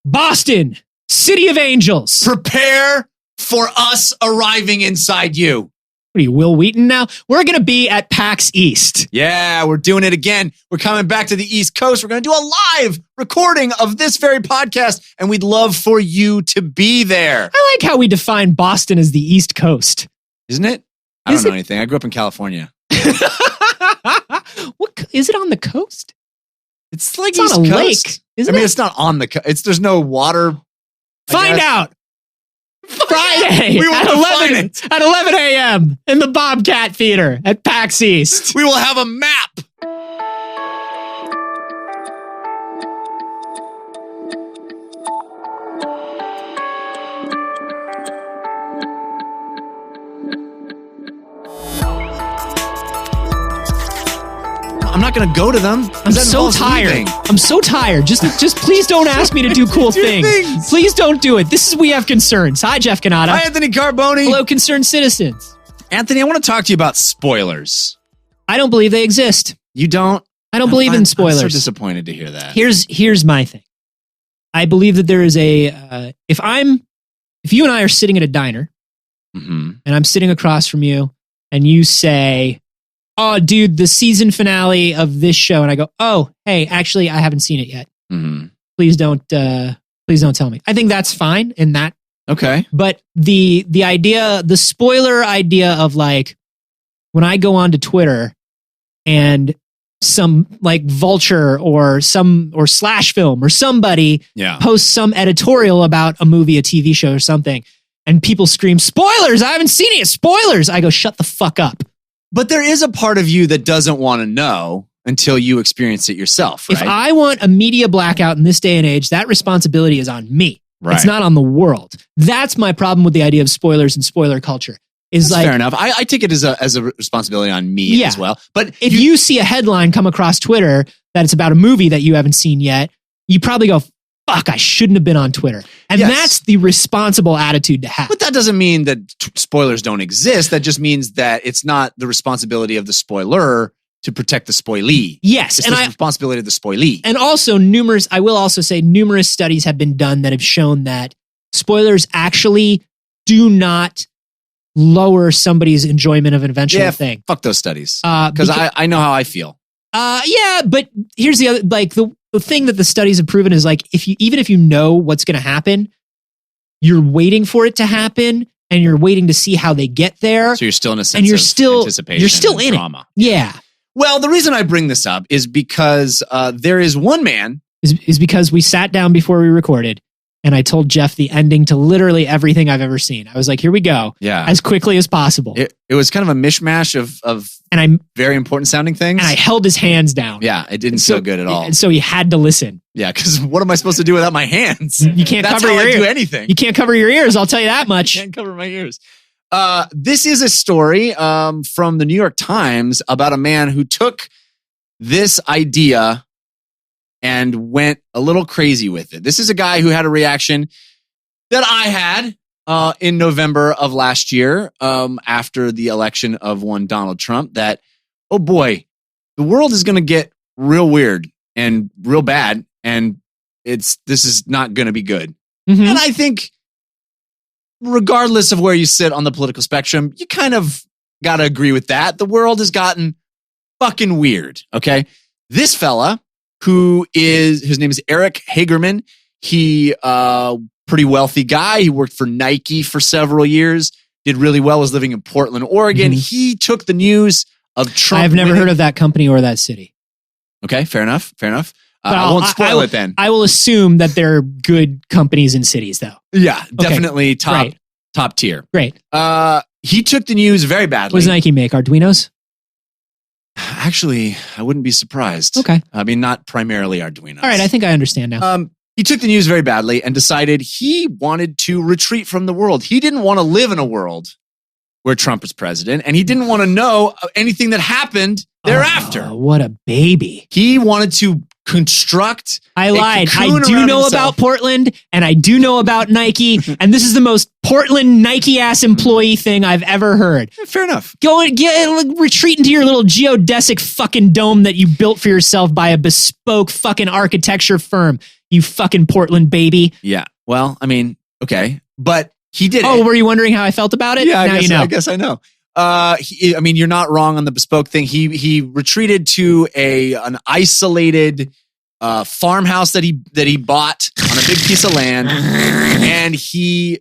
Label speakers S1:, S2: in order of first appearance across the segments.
S1: Boston, City of Angels.
S2: Prepare for us arriving inside you.
S1: What are you, Will Wheaton now? We're going to be at PAX East.
S2: Yeah, we're doing it again. We're coming back to the East Coast. We're going to do a live recording of this very podcast, and we'd love for you to be there.
S1: I like how we define Boston as the East Coast.
S2: Isn't it? I don't know anything. I grew up in California.
S1: What is it on the coast?
S2: It's like
S1: It's
S2: East
S1: on a
S2: Coast.
S1: lake, isn't it?
S2: It's not on the coast. There's no water.
S1: Find out. Friday
S2: We will define
S1: at 11 a.m. in the Bobcat Theater at PAX East.
S2: We will have a map. I'm not going to go to them.
S1: I'm so tired. I'm so tired. Just please don't ask me to do cool things. Please don't do it. We have concerns. Hi, Jeff Canada.
S2: Hi, Anthony Carboni.
S1: Hello, concerned citizens.
S2: Anthony, I want to talk to you about spoilers.
S1: I don't believe they exist.
S2: You don't?
S1: I don't believe in spoilers.
S2: I'm so disappointed to hear that.
S1: Here's my thing. I believe that there is a if you and I are sitting at a diner, and I'm sitting across from you, and you say, "Oh, dude, the season finale of this show," and I go, "Oh, hey, actually, I haven't seen it yet. Please don't tell me." I think that's fine in that.
S2: Okay.
S1: But the spoiler idea of like when I go onto Twitter and some like Vulture or Slash Film or somebody posts some editorial about a movie, a TV show or something, and people scream, "Spoilers! I haven't seen it. Spoilers!" I go, "Shut the fuck up."
S2: But there is a part of you that doesn't want to know until you experience it yourself, right?
S1: If I want a media blackout in this day and age, that responsibility is on me.
S2: Right.
S1: It's not on the world. That's my problem with the idea of spoilers and spoiler culture. That's
S2: fair enough. I take it as a responsibility on me as well. But
S1: if you see a headline come across Twitter that it's about a movie that you haven't seen yet, you probably go, "Fuck, I shouldn't have been on Twitter." And that's the responsible attitude to have.
S2: But that doesn't mean that spoilers don't exist. That just means that it's not the responsibility of the spoiler to protect the spoilee.
S1: Yes.
S2: It's the responsibility of the spoilee.
S1: And also I will also say numerous studies have been done that have shown that spoilers actually do not lower somebody's enjoyment of an eventual thing.
S2: Fuck those studies. Because I know how I feel.
S1: Yeah, but here's the other, like the thing that the studies have proven is like, even if you know what's going to happen, you're waiting for it to happen and you're waiting to see how they get there.
S2: So you're still in a sense of anticipation.
S1: You're still in
S2: drama.
S1: It. Yeah.
S2: Well, the reason I bring this up is because there is one man.
S1: Is because we sat down before we recorded and I told Jeff the ending to literally everything I've ever seen. I was like, here we go.
S2: Yeah.
S1: As quickly as possible.
S2: It was kind of a mishmash of very important sounding things.
S1: And I held his hands down.
S2: Yeah, it didn't feel good at all.
S1: And so he had to listen.
S2: Yeah, because what am I supposed to do without my hands?
S1: You can't
S2: That's
S1: cover
S2: how
S1: your
S2: I
S1: ears.
S2: do anything.
S1: You can't cover your ears, I'll tell you that much.
S2: I can't cover my ears. This is a story from the New York Times about a man who took this idea and went a little crazy with it. This is a guy who had a reaction that I had in November of last year after the election of one Donald Trump that, oh boy, the world is going to get real weird and real bad, and this is not going to be good.
S1: Mm-hmm.
S2: And I think regardless of where you sit on the political spectrum, you kind of got to agree with that. The world has gotten fucking weird, okay? This fella, his name is Erik Hagerman. He, pretty wealthy guy. He worked for Nike for several years, did really well, was living in Portland, Oregon. Mm-hmm. He took the news of Trump.
S1: I've never heard of that company or that city.
S2: Okay, fair enough. I won't spoil it then.
S1: I will assume that they're good companies and cities, though.
S2: Yeah, definitely top tier.
S1: Great.
S2: He took the news very badly.
S1: What does Nike make? Arduinos?
S2: Actually, I wouldn't be surprised.
S1: Okay.
S2: I mean, not primarily Arduinos.
S1: All right, I think I understand now.
S2: He took the news very badly and decided he wanted to retreat from the world. He didn't want to live in a world where Trump was president, and he didn't want to know anything that happened thereafter.
S1: Oh, what a baby.
S2: He wanted to construct.
S1: I lied. I do know about Portland, and I do know about Nike, and this is the most Portland Nike-ass employee thing I've ever heard.
S2: Fair enough.
S1: Go and retreat into your little geodesic fucking dome that you built for yourself by a bespoke fucking architecture firm, you fucking Portland baby.
S2: Yeah. Well, I mean, okay. But he did it.
S1: Oh, were you wondering how I felt about it?
S2: Yeah,
S1: now you know.
S2: I guess I know. I mean, you're not wrong on the bespoke thing. He retreated to an isolated farmhouse that he bought on a big piece of land, and he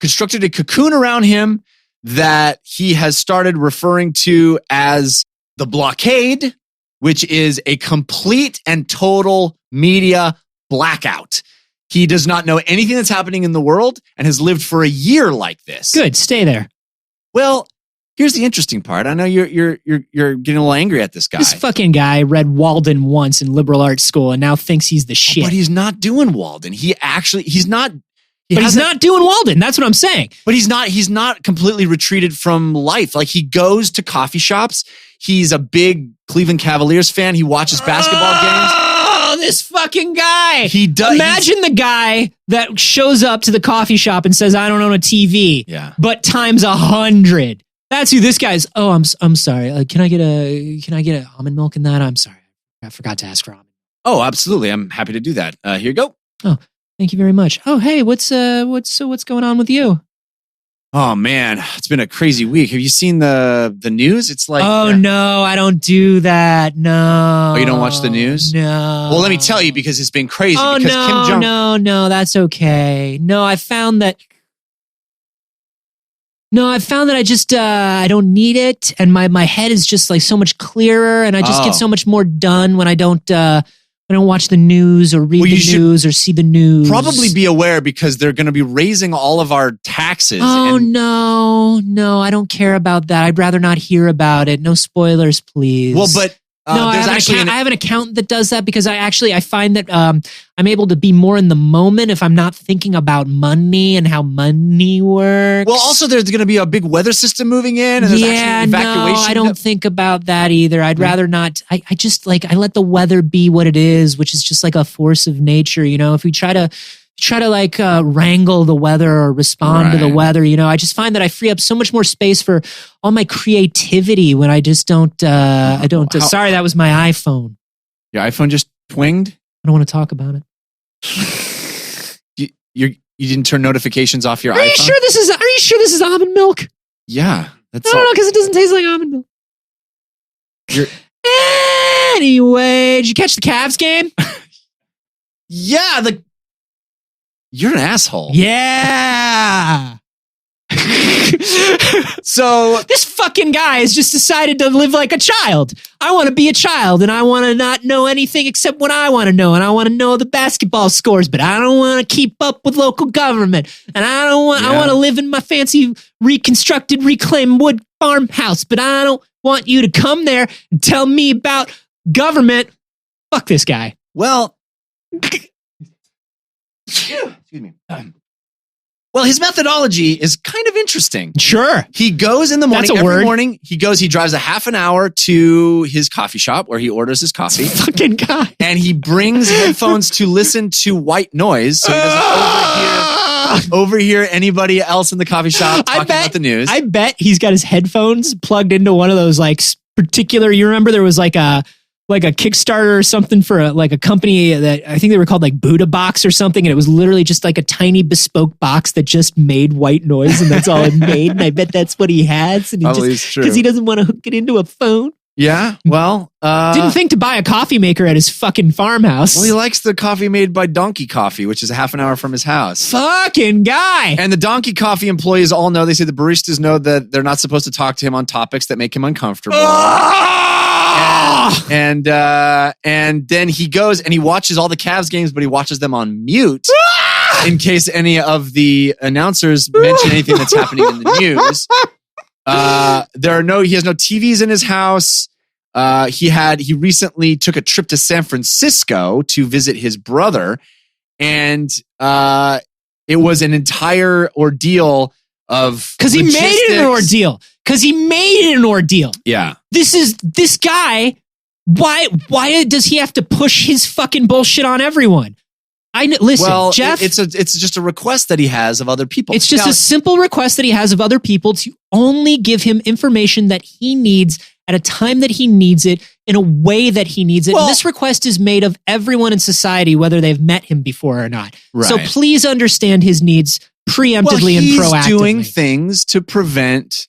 S2: constructed a cocoon around him that he has started referring to as the blockade, which is a complete and total media blackout. He does not know anything that's happening in the world and has lived for a year like this.
S1: Good, stay there.
S2: Well, here's the interesting part. I know you're getting a little angry at this guy.
S1: This fucking guy read Walden once in liberal arts school and now thinks he's the shit.
S2: But he's not doing Walden. He's not
S1: doing Walden. That's what I'm saying.
S2: But he's not completely retreated from life. Like, he goes to coffee shops. He's a big Cleveland Cavaliers fan. He watches basketball games.
S1: Oh, this fucking guy.
S2: He does.
S1: Imagine the guy that shows up to the coffee shop and says, I don't own a TV.
S2: Yeah.
S1: But times 100. That's who this guy is. Oh, I'm sorry. Can I get almond milk in that? I'm sorry. I forgot to ask for almond.
S2: Oh, absolutely. I'm happy to do that. Here you go.
S1: Oh, thank you very much. Oh, hey, what's going on with you?
S2: Oh man, it's been a crazy week. Have you seen the news? It's like,
S1: oh no, I don't do that. No.
S2: Oh, you don't watch the news?
S1: No.
S2: Well, let me tell you, because it's been crazy.
S1: Oh
S2: because
S1: no,
S2: Kim Jong-
S1: no, that's okay. No, I found that I just I don't need it, and my head is just like so much clearer, and I just get so much more done when I don't watch the news or read the news or see the news.
S2: Probably be aware, because they're going to be raising all of our taxes.
S1: Oh no, I don't care about that. I'd rather not hear about it. No spoilers, please.
S2: Well, but
S1: no, I have an accountant that does that, because I find that I'm able to be more in the moment if I'm not thinking about money and how money works.
S2: Well, also there's going to be a big weather system moving in, and there's actually evacuation.
S1: No, I don't think about that either. I'd rather not. I just I let the weather be what it is, which is just like a force of nature. You know, if we try to wrangle the weather or respond to the weather, you know, I just find that I free up so much more space for all my creativity when I just don't, sorry, that was my iPhone.
S2: Your iPhone just twinged?
S1: I don't want to talk about it.
S2: You didn't turn notifications off your iPhone?
S1: Are you sure this is almond milk?
S2: Yeah. That's
S1: I don't know, because it doesn't taste like almond milk. Anyway, did you catch the Cavs game?
S2: Yeah, you're an asshole.
S1: Yeah.
S2: So
S1: this fucking guy has just decided to live like a child. I want to be a child, and I want to not know anything except what I want to know, and I want to know the basketball scores, but I don't want to keep up with local government, and I want to live in my fancy reconstructed reclaimed wood farmhouse, but I don't want you to come there and tell me about government. Fuck this guy.
S2: Well, excuse me. Well, his methodology is kind of interesting.
S1: Sure.
S2: He goes in the morning. Every morning, he drives a half an hour to his coffee shop where he orders his coffee.
S1: Fucking guy.
S2: And he brings headphones to listen to white noise so he doesn't overhear anybody else in the coffee shop talking about the news.
S1: I bet he's got his headphones plugged into one of those particular, you remember there was like a Kickstarter or something for a company that I think they were called Buddha Box or something. And it was literally just a tiny bespoke box that just made white noise, and that's all it made. And I bet that's what he has. And because he doesn't want to hook it into a phone.
S2: Yeah. Well,
S1: didn't think to buy a coffee maker at his fucking farmhouse.
S2: Well, he likes the coffee made by Donkey Coffee, which is a half an hour from his house.
S1: Fucking guy.
S2: And the Donkey Coffee employees all know, they say the baristas know that they're not supposed to talk to him on topics that make him uncomfortable. And then he goes and he watches all the Cavs games, but he watches them on mute in case any of the announcers mention anything that's happening in the news. He has no TVs in his house. He recently took a trip to San Francisco to visit his brother, and it was an entire ordeal of
S1: because he made it an ordeal. Yeah. This guy Why does he have to push his fucking bullshit on everyone? Listen,
S2: well,
S1: Jeff.
S2: It's just a request that he has of other people.
S1: It's just a simple request that he has of other people to only give him information that he needs at a time that he needs it, in a way that he needs it.
S2: Well,
S1: and this request is made of everyone in society, whether they've met him before or not.
S2: Right.
S1: So please understand his needs preemptively and proactively.
S2: He's doing things to prevent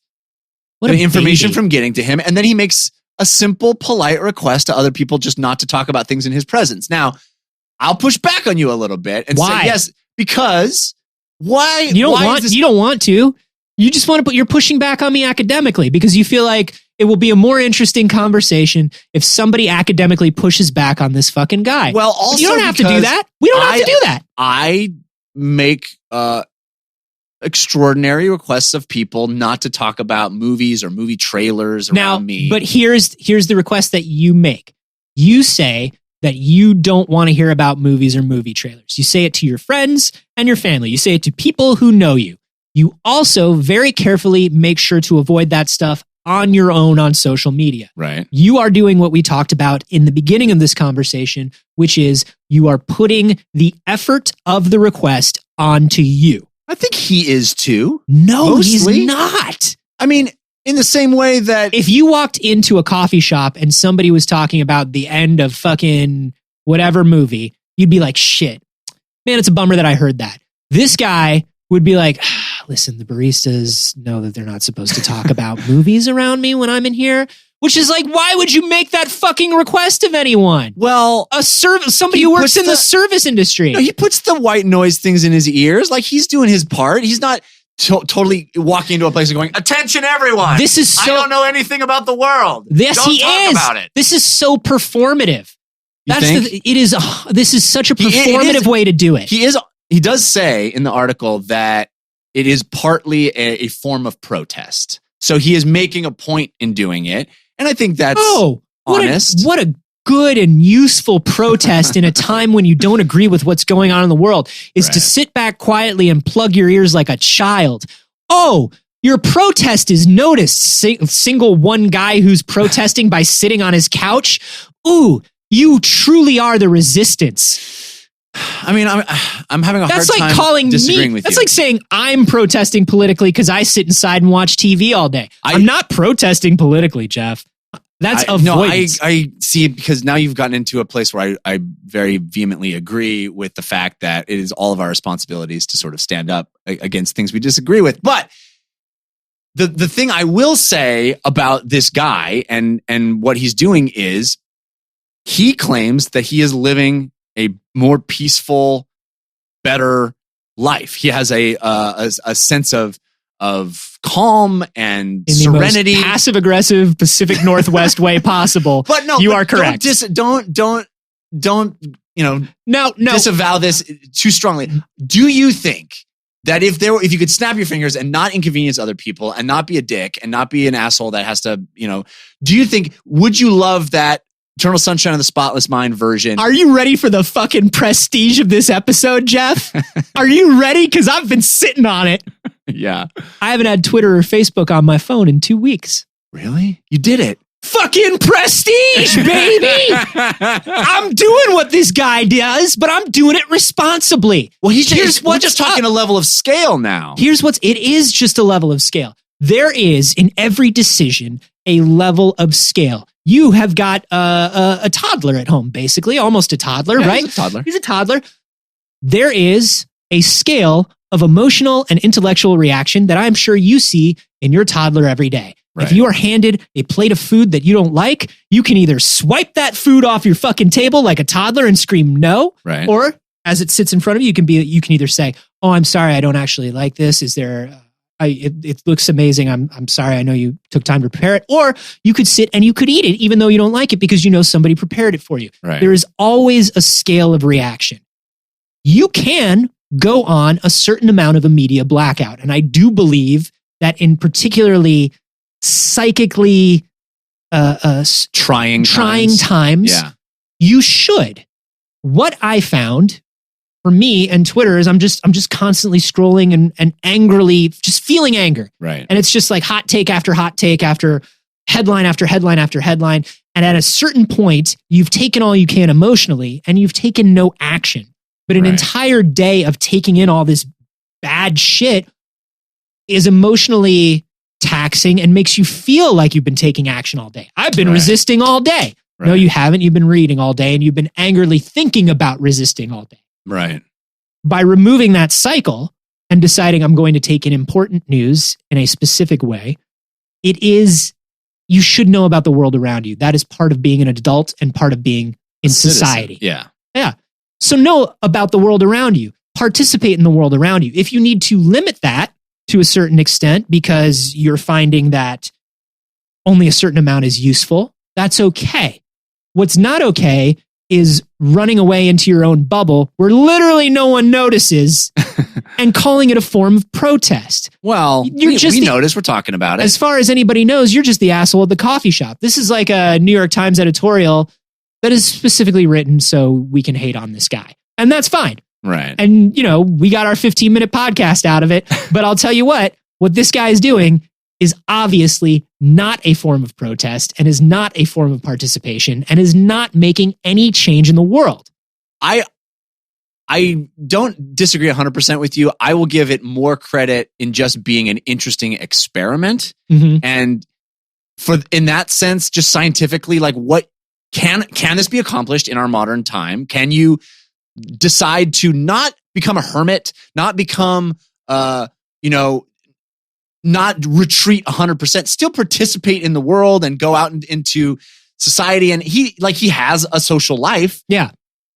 S2: the information from getting to him. And then he makes a simple, polite request to other people just not to talk about things in his presence. Now, I'll push back on you a little bit and say yes, because why?
S1: You don't want to. You just want to you're pushing back on me academically because you feel like it will be a more interesting conversation if somebody academically pushes back on this fucking guy.
S2: Well, also
S1: you don't have to do that. We don't have to do that.
S2: I make extraordinary requests of people not to talk about movies or movie trailers around me.
S1: But here's the request that you make. You say that you don't want to hear about movies or movie trailers. You say it to your friends and your family. You say it to people who know you. You also very carefully make sure to avoid that stuff on your own on social media.
S2: Right.
S1: You are doing what we talked about in the beginning of this conversation, which is you are putting the effort of the request onto you.
S2: I think he is too.
S1: No, he's not.
S2: I mean, in the same way that
S1: if you walked into a coffee shop and somebody was talking about the end of fucking whatever movie, you'd be like, shit, man, it's a bummer that I heard that. This guy would be like, listen, the baristas know that they're not supposed to talk about movies around me when I'm in here, which is like, why would you make that fucking request of anyone?
S2: Well,
S1: somebody who works in the service industry.
S2: No, he puts the white noise things in his ears. Like he's doing his part. He's not totally walking into a place and going, attention, everyone.
S1: This is
S2: I don't know anything about the world.
S1: Yes,
S2: don't
S1: he
S2: talk
S1: is.
S2: About it.
S1: This is so performative. This is such a performative way to do it.
S2: He does say in the article that it is partly a form of protest. So he is making a point in doing it. And I think that's honest.
S1: What a good and useful protest in a time when you don't agree with what's going on in the world is to sit back quietly and plug your ears like a child. Oh, your protest is noticed. Single one guy who's protesting by sitting on his couch. Ooh, you truly are the resistance.
S2: I mean, I'm having a hard time disagreeing with you.
S1: That's like saying I'm protesting politically because I sit inside and watch TV all day. I'm not protesting politically, Jeff. That's avoidance.
S2: No, I see, because now you've gotten into a place where I very vehemently agree with the fact that it is all of our responsibilities to sort of stand up against things we disagree with. But the thing I will say about this guy and what he's doing is he claims that he is living a more peaceful, better life. He has a sense of calm and
S1: in
S2: serenity,
S1: the most passive-aggressive Pacific Northwest way possible.
S2: But no,
S1: you are correct.
S2: Don't disavow this too strongly. Do you think that if you could snap your fingers and not inconvenience other people and not be a dick and not be an asshole that has to, do you think, would you love that Eternal Sunshine of the Spotless Mind version?
S1: Are you ready for the fucking prestige of this episode, Jeff? Are you ready? Because I've been sitting on it.
S2: Yeah.
S1: I haven't had Twitter or Facebook on my phone in 2 weeks.
S2: Really? You did it.
S1: Fucking prestige, baby! I'm doing what this guy does, but I'm doing it responsibly.
S2: Well, we're just talking a level of scale now.
S1: It is just a level of scale. There is, in every decision, a level of scale. You have got a toddler at home, basically, almost a toddler, right? He's a toddler. There is a scale of emotional and intellectual reaction that I'm sure you see in your toddler every day. Right. If you are handed a plate of food that you don't like, you can either swipe that food off your fucking table like a toddler and scream no,
S2: right.
S1: Or as it sits in front of you, you can either say, "Oh, I'm sorry, I don't actually like this. Is there? It looks amazing. I'm sorry. I know you took time to prepare it." Or you could sit and you could eat it, even though you don't like it, because you know somebody prepared it for you.
S2: Right.
S1: There is always a scale of reaction. You can go on a certain amount of a media blackout, and I do believe that in particularly psychically
S2: trying
S1: times,
S2: yeah,
S1: you should. What I found for me and Twitter is I'm just constantly scrolling and angrily just feeling anger.
S2: Right.
S1: And it's just like hot take after hot take after headline after headline after headline. And at a certain point, you've taken all you can emotionally and you've taken no action. But an entire day of taking in all this bad shit is emotionally taxing and makes you feel like you've been taking action all day. I've been resisting all day. Right. No, you haven't. You've been reading all day and you've been angrily thinking about resisting all day.
S2: Right.
S1: By removing that cycle and deciding I'm going to take in important news in a specific way, you should know about the world around you. That is part of being an adult and part of being in society.
S2: Yeah.
S1: Yeah. So know about the world around you. Participate in the world around you. If you need to limit that to a certain extent because you're finding that only a certain amount is useful, that's okay. What's not okay is running away into your own bubble where literally no one notices and calling it a form of protest.
S2: Well, we notice, we're talking about it.
S1: As far as anybody knows, you're just the asshole at the coffee shop. This is like a New York Times editorial that is specifically written so we can hate on this guy. And that's fine.
S2: Right.
S1: And, we got our 15-minute podcast out of it. But I'll tell you what this guy is doing is obviously not a form of protest and is not a form of participation and is not making any change in the world.
S2: I don't disagree 100% with you. I will give it more credit in just being an interesting experiment.
S1: Mm-hmm.
S2: And in that sense, just scientifically, like what can this be accomplished in our modern time? Can you decide to not become a hermit, not become, not retreat 100%, still participate in the world and go out into society? And he has a social life.
S1: Yeah.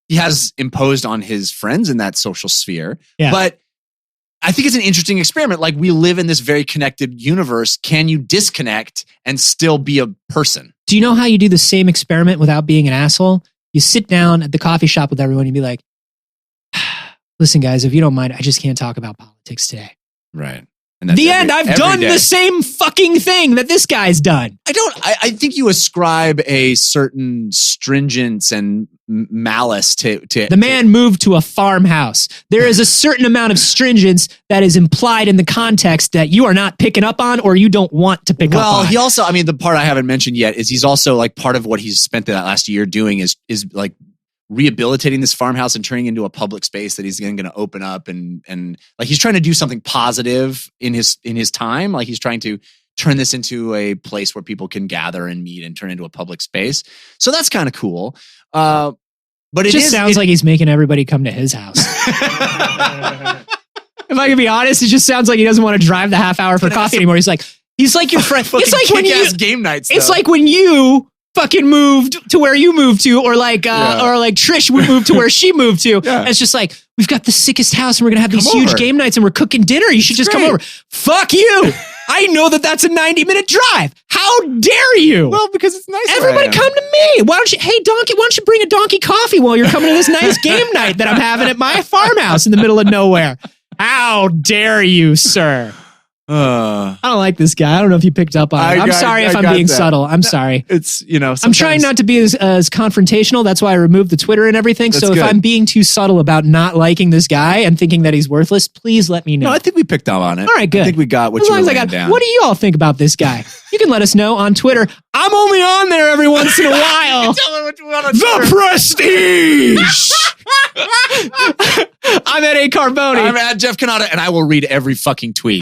S2: He has imposed on his friends in that social sphere.
S1: Yeah.
S2: But I think it's an interesting experiment. Like, we live in this very connected universe. Can you disconnect and still be a person?
S1: Do you know how you do the same experiment without being an asshole? You sit down at the coffee shop with everyone and be like, listen, guys, if you don't mind, I just can't talk about politics today.
S2: Right.
S1: And that's I've done the same fucking thing that this guy's done.
S2: I think you ascribe a certain stringence and malice to
S1: the man moved to a farmhouse. There is a certain amount of stringence that is implied in the context that you are not picking up on or you don't want to pick up on.
S2: Well, he also, the part I haven't mentioned yet is he's also like part of what he's spent that last year doing is like rehabilitating this farmhouse and turning into a public space that he's going to open up and like he's trying to do something positive in his time. Like he's trying to turn this into a place where people can gather and meet and turn into a public space. So that's kind of cool. But it
S1: just sounds like he's making everybody come to his house. If I can be honest, it just sounds like he doesn't want to drive the half hour for coffee anymore. He's like your friend.
S2: It's like when you game nights.
S1: It's like when you fucking moved to where you moved to, or like Trish would move to where she moved to.
S2: Yeah.
S1: And it's just like, we've got the sickest house and we're gonna have these huge game nights and we're cooking dinner. You should just come over. Fuck you. I know that's a 90-minute drive. How dare you?
S2: Well, because it's nice.
S1: Everybody come to me. Hey Donkey, why don't you bring a donkey coffee while you're coming to this nice game night that I'm having at my farmhouse in the middle of nowhere? How dare you, sir? I don't like this guy. I don't know if you picked up on it. I'm sorry if I'm being subtle. I'm sorry.
S2: It's,
S1: I'm trying not to be as confrontational. That's why I removed the Twitter and everything. So if I'm being too subtle about not liking this guy and thinking that he's worthless, please let me know.
S2: No, I think we picked up on it.
S1: All right, good.
S2: I think we got what you were laying down.
S1: What do you all think about this guy? You can let us know on Twitter. I'm only on there every once in a while.
S2: Tell me what you want on
S1: The Prestige! I'm at A. Carboni.
S2: I'm at Jeff Cannata, and I will read every fucking tweet.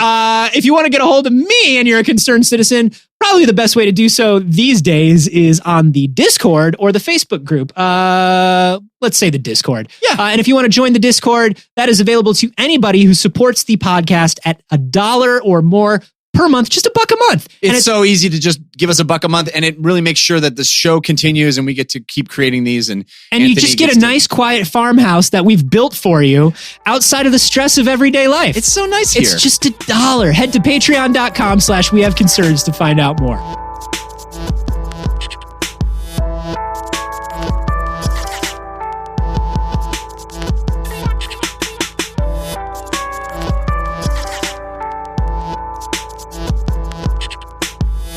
S1: If you want to get a hold of me and you're a concerned citizen, probably the best way to do so these days is on the Discord or the Facebook group. Let's say the Discord.
S2: Yeah.
S1: And if you want to join the Discord, that is available to anybody who supports the podcast at $1 or more per month, just $1 a month.
S2: It's so easy to just give us $1 a month, and it really makes sure that the show continues and we get to keep creating these. And
S1: you just get a nice, quiet farmhouse that we've built for you outside of the stress of everyday life.
S2: It's so nice here.
S1: It's just $1. Head to patreon.com/wehaveconcerns to find out more.